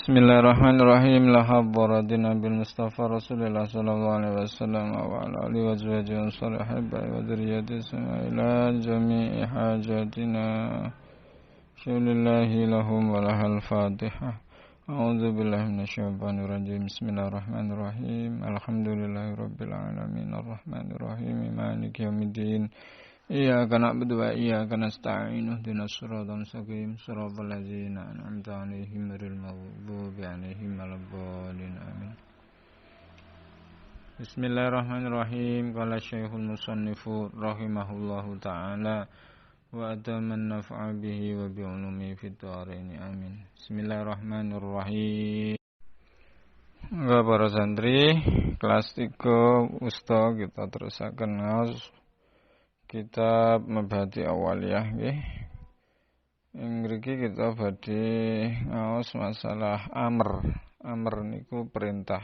Bismillahirrahmanirrahim. La habbaradina bil Mustafa Rasulullah sallallahu alaihi wasallam wa ala alihi wa sahbihi wa sahbihi wa dzurriyyati ila jami'i hajatina. Syulillahi lahum wa lahal Fatihah. A'udzu billahi minasyaitonir rajim. Bismillahirrahmanirrahim. Alhamdulillahi rabbil alamin arrahmanir rahim maliki yaumiddin. Iyyaka na'budu wa iyyaka nasta'in ihdinas siratal mustaqim siratal ladzina an'amta 'alaihim ghairil maghdubi 'alaihim waladdallin amin. Bismillahirrahmanirrahim. Qala Syekhul Musannifu rahimahullahu ta'ala wa ataman naf'a bihi wa bi 'ulumi fid dharain amin. Bismillahirrahmanirrahim. Para santri kelas 3 Usta kita terusaken ngaos kitab Mabhati Awaliyah nggih. Ing mriki kita badhe ngaos masalah amr. Amr niku perintah.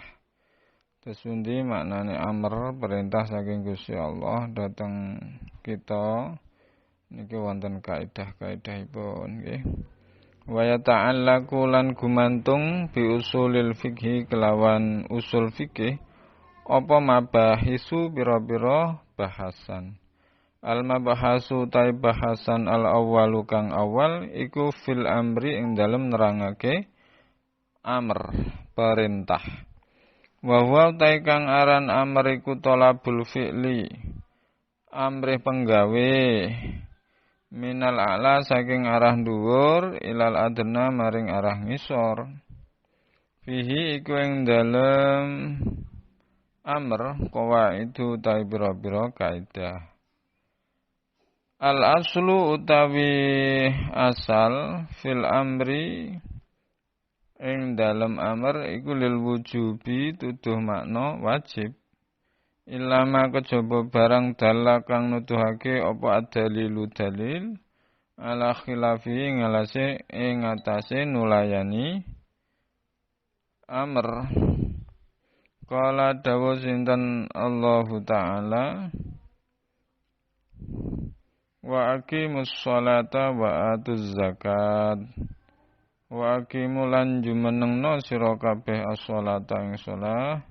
Terus pundi maknane amr, perintah saking Gusti Allah dhateng kita niki wonten kaidah-kaidahipun nggih. Wa yata'allaqu lan gumantung bi usulil fikhi kelawan usul fikih apa mabahisu pira-pira bahasan. Al-mabahasu tai bahasan al-awwalu kang awal iku fil amri ing dalem nerangake amr, perintah. Wa huwa tai kang aran amr iku talabul fi'li, amrih penggawe minal a'la saking arah dhuwur ilal adna maring arah ngisor. Fihi iku ing dalem amr qawaidu tai pira-pira kaidah. Al-aslu utawi asal fil amri ing dalem amr iku lil wujubi tuduh makna wajib. Ilama kejaba barang dalil kang nuduhake apa adalilu dalil ala khilafi ngalase ing atase nulayani amr. Qala dawu sinten Allahu ta'ala wa aqimus sholata wa atuz zakat. Wa aqimu lan jumenengno sira kabeh as-sholata ing shalah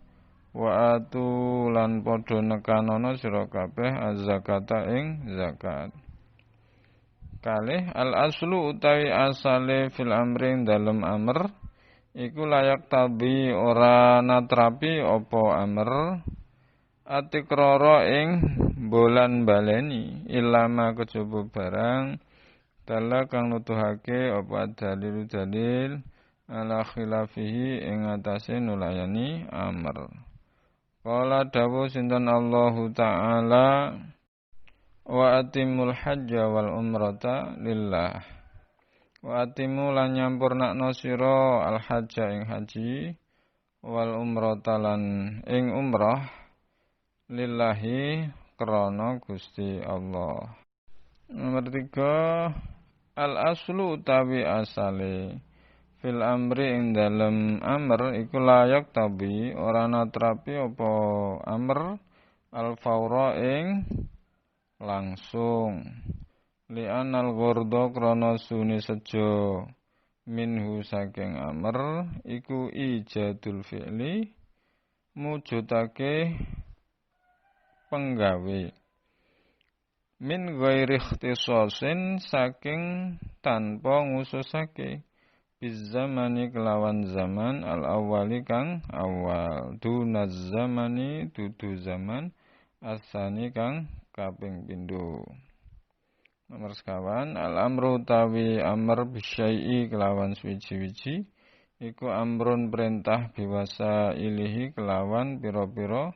wa atu lan padha nekanono sira kabeh az-zakata ing zakat. Kalih al-aslu utawi asale fil amri dalem amr iku layak tabi ora natrapi apa amr atikrara ing bolan baleni ilama kejaba barang dala kang nutuhake apa dalil ala khilafihi ing atase nulayani amr. Qala dawu sinten Allahu ta'ala wa atimul hajja wal umrata lillah. Wa atimu lan nyampurnakno sira al hajja ing haji wal umrata lan ing umrah lillahi krana Gusti Allah. Nomor 3 al-aslu utawi asale fil amri ing dalem amr iku layak tabi ora natrapi apa amr al-fawra ing langsung li'an al-ghurda krana suni sejo minhu saking amr iku ijadul fi'li mujudake penggawe min ghairi ikhtisasin saking tanpa ngususake bizamani kelawan zaman al-awwali kang awal dunaz zamani dudu zaman asani kang kaping pindho. Nomor sekawan al-amru tawi amr bisyai'i kelawan suwiji-wiji iku amrun perintah biwasa ilihi kelawan pira-pira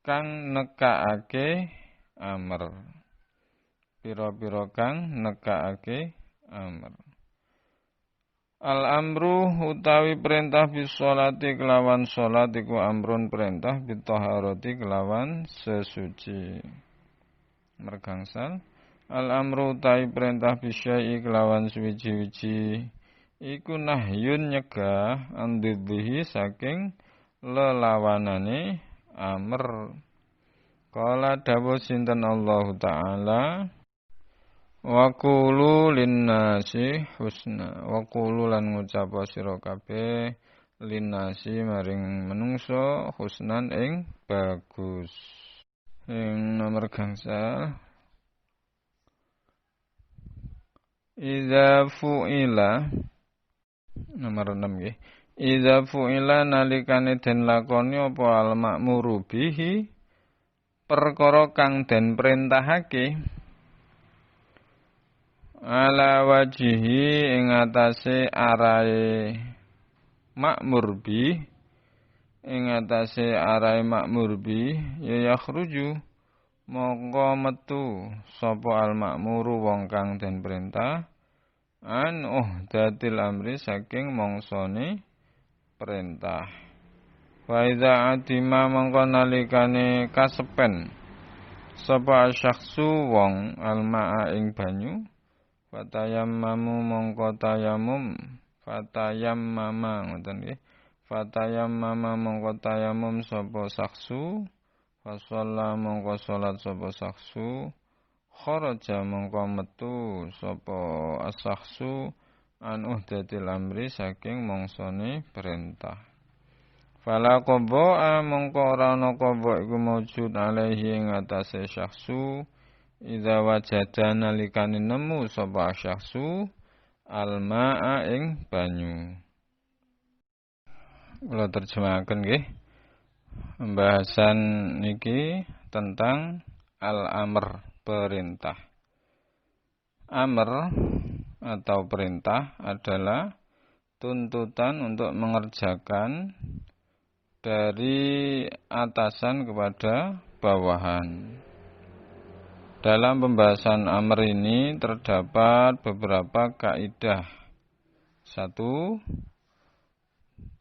kang nekaake amr. Pira-pira kang nekaake amr. Al-amru utawi perintah bis sholati kelawan sholat iku amrun perintah bit taharati kelawan sesuci. Mergangsal al-amru utawi perintah bisyai kelawan suwiji-wiji iku nahyun nyegah andidhi saking lelawanane amr. Qala dawu sinten Allah Ta'ala Wa qulu linnasi husna. Wa qulu lan ngucap sira kabeh linnasi maring menungso husnan ing bagus. Ing nomor gangsal Idza fu'ila nomor 6 nggih. Idza fu'ila nalikane den lakoni apa al ma'muru bihi perkara kang den perintahake ala wajihi ing atase arahe makmur bi ing atase arahe makmur bi ya yakhruju mongko metu sapa al makmuru wong kang den perintah an uhdatil amri saking mongsone perintah wa idza adima mongko nalikane kasepen sapa syakhsu wong al ma'a ing banyu fatayammamu mongko tayamum fatayammama ngoten nggih fatayammama mongko tayamum sapa saksu fasalla mongko salat sapa saksu kharaja mongko metu sapa asaksu an uhdatil amri saking mongsone perintah fala qadha mongko ora ana qadha iku maujud alaihi ing atase saksu idza wajada nalikane nemu sapa syakhsu almaa ing banyu. Kula terjemahaken nggih. Pembahasan niki tentang al-amr, perintah. Amr atau perintah adalah tuntutan untuk mengerjakan dari atasan kepada bawahan. Dalam pembahasan amr ini terdapat beberapa kaidah. 1.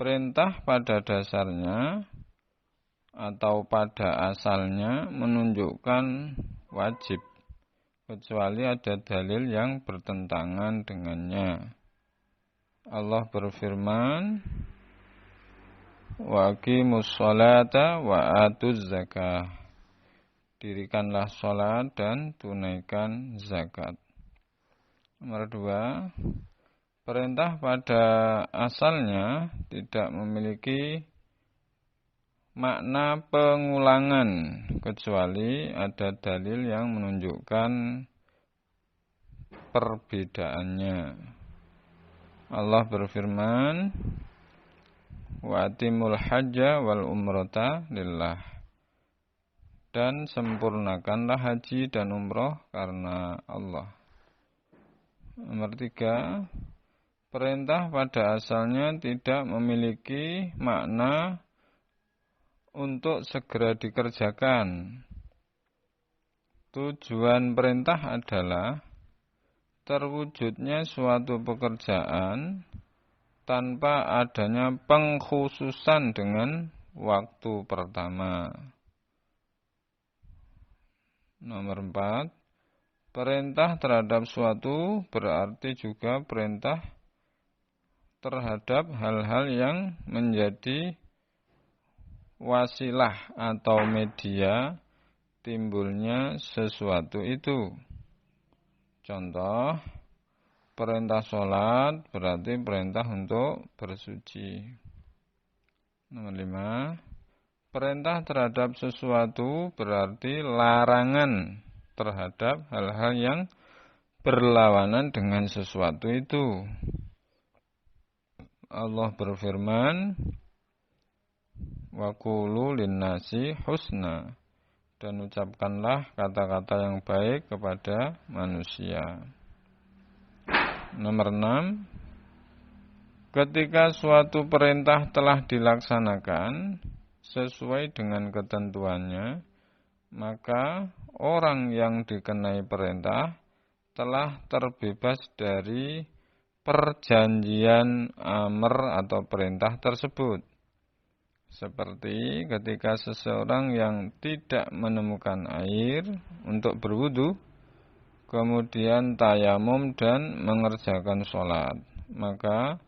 Perintah pada dasarnya atau pada asalnya menunjukkan wajib, kecuali ada dalil yang bertentangan dengannya. Allah berfirman, wa aqimus sholata wa atuz zakah. Dirikanlah sholat dan tunaikan zakat. Nomor 2, perintah pada asalnya tidak memiliki makna pengulangan, kecuali ada dalil yang menunjukkan perbedaannya. Allah berfirman, wa atimul hajja wal umrata lillah. Dan sempurnakanlah haji dan umroh karena Allah. Nomor 3, perintah pada asalnya tidak memiliki makna untuk segera dikerjakan. Tujuan perintah adalah terwujudnya suatu pekerjaan tanpa adanya pengkhususan dengan waktu pertama. Nomor 4, perintah terhadap suatu berarti juga perintah terhadap hal-hal yang menjadi wasilah atau media timbulnya sesuatu itu. Contoh, perintah sholat berarti perintah untuk bersuci. Nomor 5, perintah terhadap sesuatu berarti larangan terhadap hal-hal yang berlawanan dengan sesuatu itu. Allah berfirman, wa qulu linnasi husna, dan ucapkanlah kata-kata yang baik kepada manusia. Nomor 6, ketika suatu perintah telah dilaksanakan sesuai dengan ketentuannya, maka orang yang dikenai perintah telah terbebas dari perjanjian amr atau perintah tersebut. Seperti ketika seseorang yang tidak menemukan air untuk berwudu, kemudian tayamum dan mengerjakan sholat, maka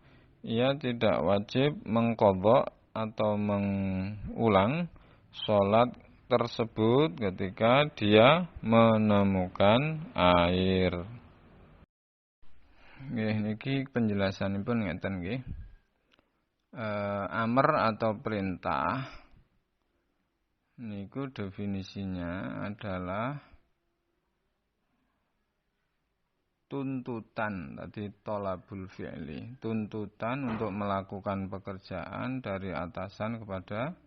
ia tidak wajib mengqadha atau mengulang sholat tersebut ketika dia menemukan air. Nggih niki penjelasanipun ngeten nggih. Amr atau perintah niku definisinya adalah tuntutan, tadi tolabul fi'li, tuntutan untuk melakukan pekerjaan dari atasan kepada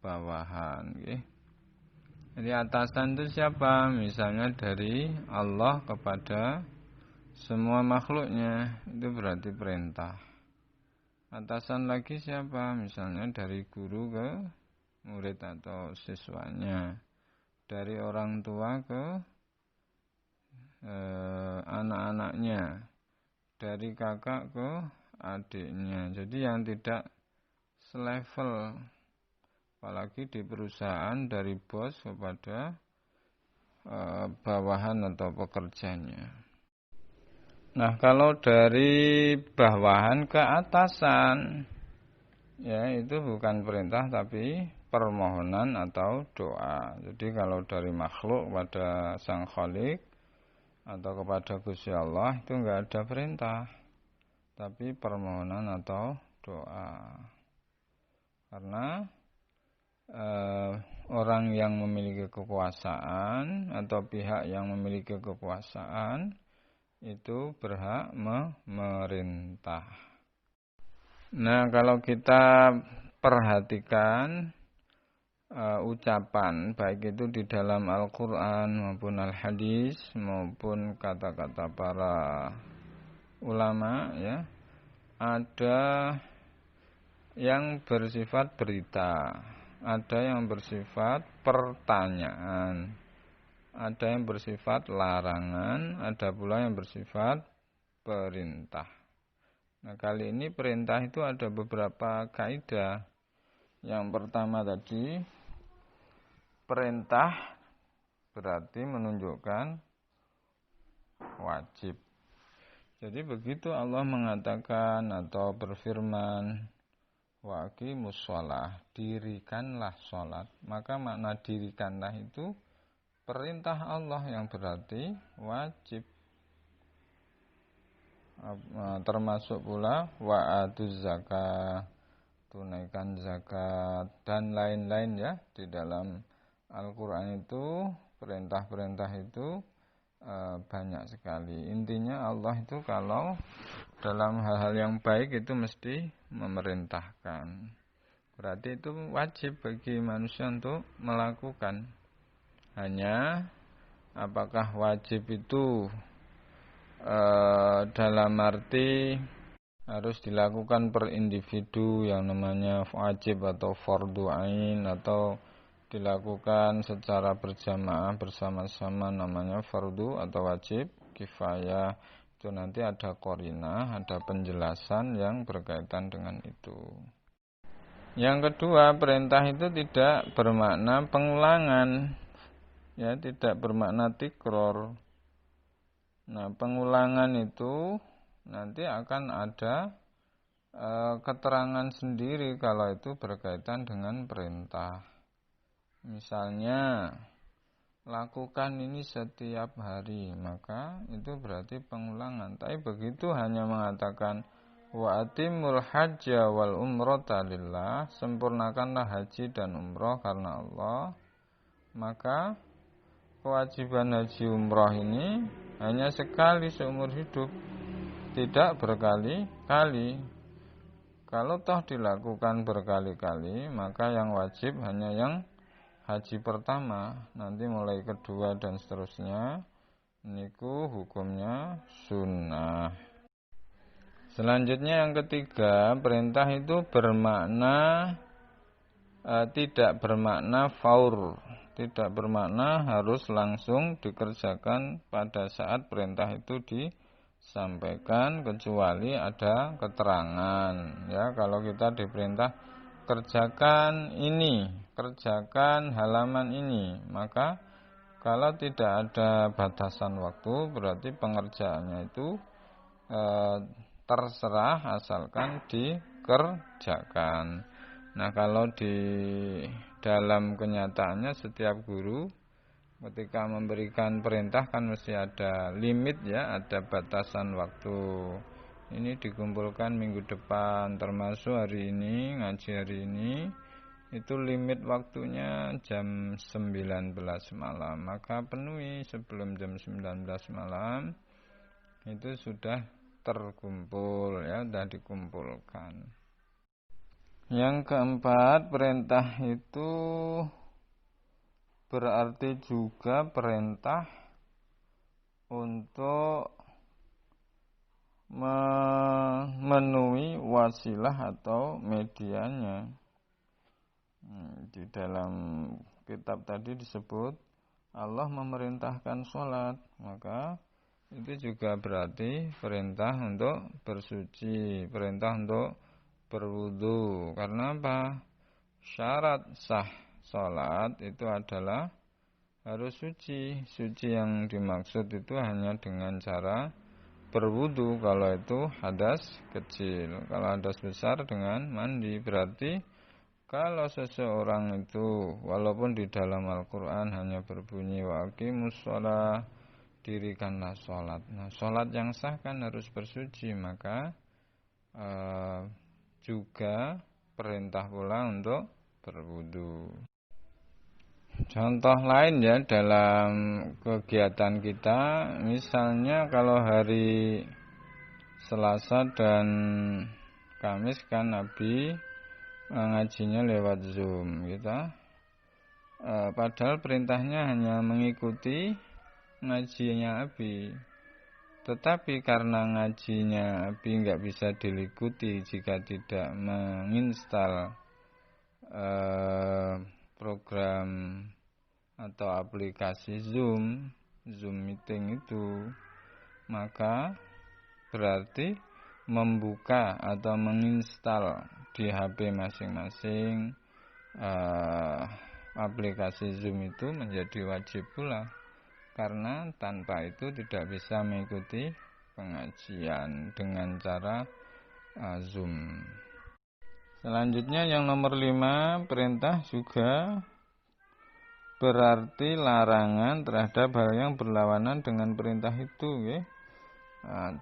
bawahan nggih. Jadi atasan itu siapa? Misalnya dari Allah kepada semua makhluknya, itu berarti perintah. Atasan lagi siapa? Misalnya dari guru ke murid atau siswanya, dari orang tua ke anak-anaknya, dari kakak ke adiknya. Jadi yang tidak selevel, apalagi di perusahaan dari bos kepada bawahan atau pekerjanya. Nah, kalau dari bawahan ke atasan, ya itu bukan perintah tapi permohonan atau doa. Jadi kalau dari makhluk pada Sang Khalik atau kepada Gusti Allah itu enggak ada perintah, tapi permohonan atau doa. Karena orang yang memiliki kekuasaan atau pihak yang memiliki kekuasaan itu berhak memerintah. Nah, kalau kita perhatikan ucapan baik itu di dalam Al-Quran maupun Al-Hadis maupun kata-kata para ulama, ya, ada yang bersifat berita, ada yang bersifat pertanyaan, ada yang bersifat larangan, ada pula yang bersifat perintah. Nah, kali ini perintah itu ada beberapa kaidah. Yang pertama tadi, perintah berarti menunjukkan wajib. Jadi begitu Allah mengatakan atau berfirman, wa aqimus shalah, dirikanlah salat, maka makna dirikanlah itu perintah Allah yang berarti wajib. Termasuk pula wa atuz zakah, tunaikan zakat dan lain-lain, ya. Di dalam Al-Quran itu perintah-perintah itu banyak sekali. Intinya Allah itu kalau dalam hal-hal yang baik itu mesti memerintahkan. Berarti itu wajib bagi manusia untuk melakukan. Hanya apakah wajib itu dalam arti harus dilakukan per individu yang namanya wajib atau fardhu ain, atau dilakukan secara berjamaah bersama-sama namanya fardu atau wajib kifayah. Itu nanti ada qarinah, ada penjelasan yang berkaitan dengan itu. Yang kedua, perintah itu tidak bermakna pengulangan, ya, tidak bermakna tikror. Nah, pengulangan itu nanti akan ada keterangan sendiri kalau itu berkaitan dengan perintah. Misalnya, lakukan ini setiap hari, maka itu berarti pengulangan. Tapi begitu hanya mengatakan wa atimul hajja wal umrata lillah, sempurnakanlah haji dan umroh karena Allah, maka kewajiban haji umroh ini hanya sekali seumur hidup, tidak berkali-kali. Kalau toh dilakukan berkali-kali, maka yang wajib hanya yang haji pertama, nanti mulai kedua dan seterusnya niku hukumnya sunnah. Selanjutnya yang ketiga, perintah itu bermakna tidak bermakna faur, tidak bermakna harus langsung dikerjakan pada saat perintah itu disampaikan, kecuali ada keterangan, ya. Kalau kita diperintah kerjakan ini, kerjakan halaman ini, maka kalau tidak ada batasan waktu, berarti pengerjaannya itu terserah asalkan dikerjakan. Nah, kalau di dalam kenyataannya setiap guru ketika memberikan perintah kan mesti ada limit ya, ada batasan waktu. Ini dikumpulkan minggu depan, termasuk hari ini, ngaji hari ini, itu limit waktunya jam 19 malam. Maka penuhi sebelum jam 19 malam, itu sudah terkumpul ya, sudah dikumpulkan. Yang keempat, perintah itu berarti juga perintah untuk memenuhi wasilah atau medianya. Di dalam kitab tadi disebut Allah memerintahkan sholat, maka itu juga berarti perintah untuk bersuci, perintah untuk berwudu. Karena apa? Syarat sah sholat itu adalah harus suci. Suci yang dimaksud itu hanya dengan cara berwudu kalau itu hadas kecil. Kalau hadas besar dengan mandi. Berarti kalau seseorang itu walaupun di dalam Al-Quran hanya berbunyi wa aqimus sholat, dirikanlah sholat. Nah, sholat yang sah kan harus bersuci, maka juga perintah pula untuk berwudu. Contoh lain ya dalam kegiatan kita, misalnya kalau hari Selasa dan Kamis kan Nabi ngajinya lewat Zoom gitu. Padahal perintahnya hanya mengikuti ngajinya Abi. Tetapi karena ngajinya Abi nggak bisa diikuti jika tidak menginstal program atau aplikasi Zoom meeting itu, maka berarti membuka atau menginstal di HP masing-masing aplikasi Zoom itu menjadi wajib pula, karena tanpa itu tidak bisa mengikuti pengajian dengan cara Zoom. Selanjutnya yang nomor 5, perintah juga berarti larangan terhadap hal yang berlawanan dengan perintah itu ya.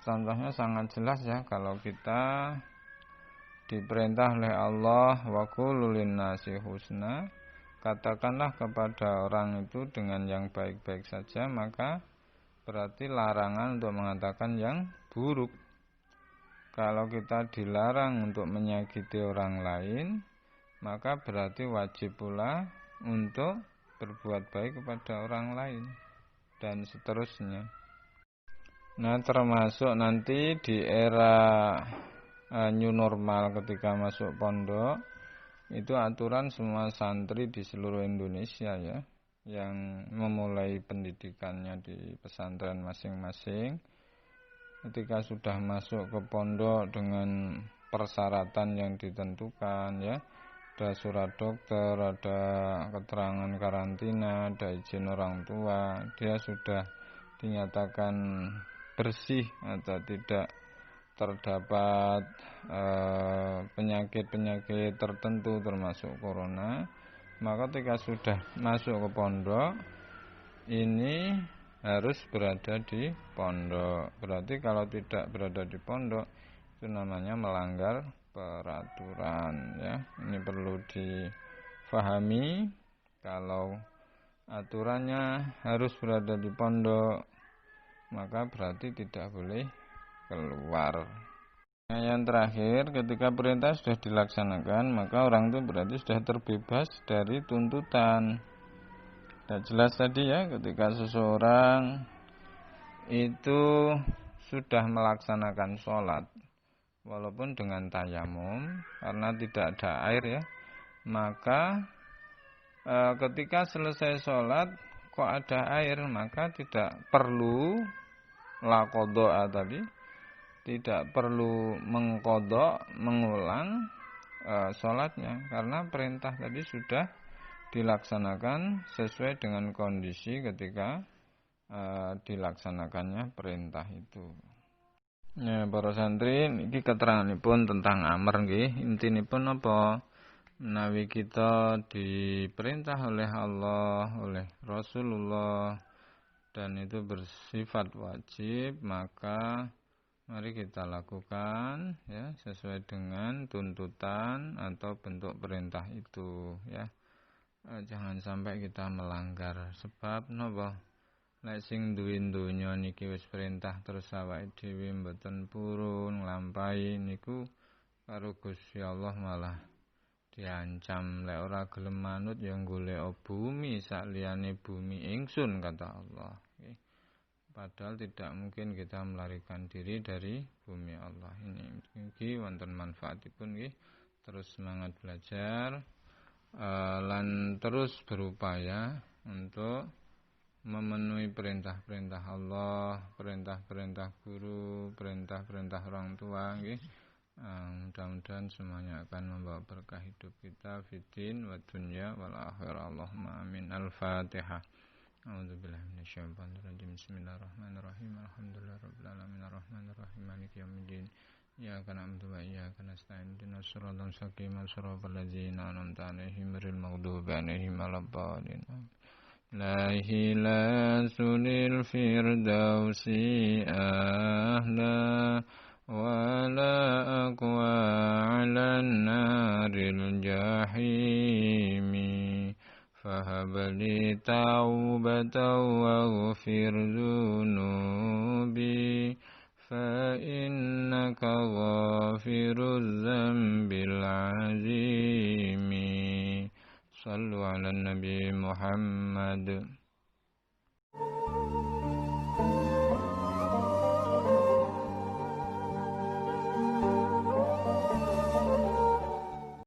Contohnya sangat jelas ya, kalau kita diperintah oleh Allah wa qulu linnasi husna, katakanlah kepada orang itu dengan yang baik-baik saja, maka berarti larangan untuk mengatakan yang buruk. Kalau kita dilarang untuk menyakiti orang lain, maka berarti wajib pula untuk berbuat baik kepada orang lain, dan seterusnya. Nah, termasuk nanti di era new normal ketika masuk pondok, itu aturan semua santri di seluruh Indonesia ya, yang memulai pendidikannya di pesantren masing-masing, ketika sudah masuk ke pondok dengan persyaratan yang ditentukan ya, ada surat dokter, ada keterangan karantina, ada izin orang tua, dia sudah dinyatakan bersih atau tidak terdapat penyakit-penyakit tertentu termasuk corona, maka ketika sudah masuk ke pondok ini harus berada di pondok. Berarti kalau tidak berada di pondok itu namanya melanggar peraturan ya. Ini perlu difahami, kalau aturannya harus berada di pondok, maka berarti tidak boleh keluar. Nah, yang terakhir, ketika perintah sudah dilaksanakan, maka orang itu berarti sudah terbebas dari tuntutan. Sudah jelas tadi ya, ketika seseorang itu sudah melaksanakan sholat walaupun dengan tayamum karena tidak ada air ya, maka ketika selesai sholat kok ada air, maka tidak perlu lakodoa tadi, tidak perlu mengkodok, mengulang sholatnya, karena perintah tadi sudah dilaksanakan sesuai dengan kondisi ketika dilaksanakannya perintah itu. Ya, para santri, ini keteranganipun tentang amar nggih. Intinipun apa? menawi kita diperintah oleh Allah, oleh Rasulullah, dan itu bersifat wajib, maka mari kita lakukan ya sesuai dengan tuntutan atau bentuk perintah itu ya. Jangan sampai kita melanggar, sebab napa? Lek sing duwe donya niki wis perintah terus awake dhewe mboten purun nglampahi niku karo Gusti Allah malah diancam. Lek ora gelem manut ya golek bumi sakliyane bumi ingsun, kata Allah. Padahal tidak mungkin kita melarikan diri dari bumi Allah ini. Iki wonten manfaatipun nggih. Terus semangat belajar lan terus berupaya untuk memenuhi perintah-perintah Allah, perintah-perintah guru, perintah-perintah orang tua nggih. Mudah-mudahan semuanya akan membawa berkah hidup kita fiddin wa dunya wal akhirah. Allahumma amin. Al-Fatihah. A'udzubillahi minasyaitonir rajim. Bismillahirrahmanirrahim. Alhamdulillahirabbil alamin arrahmanir rahim maliki yaumiddin. Iyyaka na'budu wa iyyaka nasta'in. Ihdinas siratal mustaqim. Shiratal ladzina an'amta 'alaihim ghairil maghdubi 'alaihim waladdallin. Ilahi la sunil firdausi ahla wa la aqwa 'alan naril jahimi. فهب لي توبة واغفر ذنوبي فإنك غافر الذنب العظيم. صلوا على النبي محمد.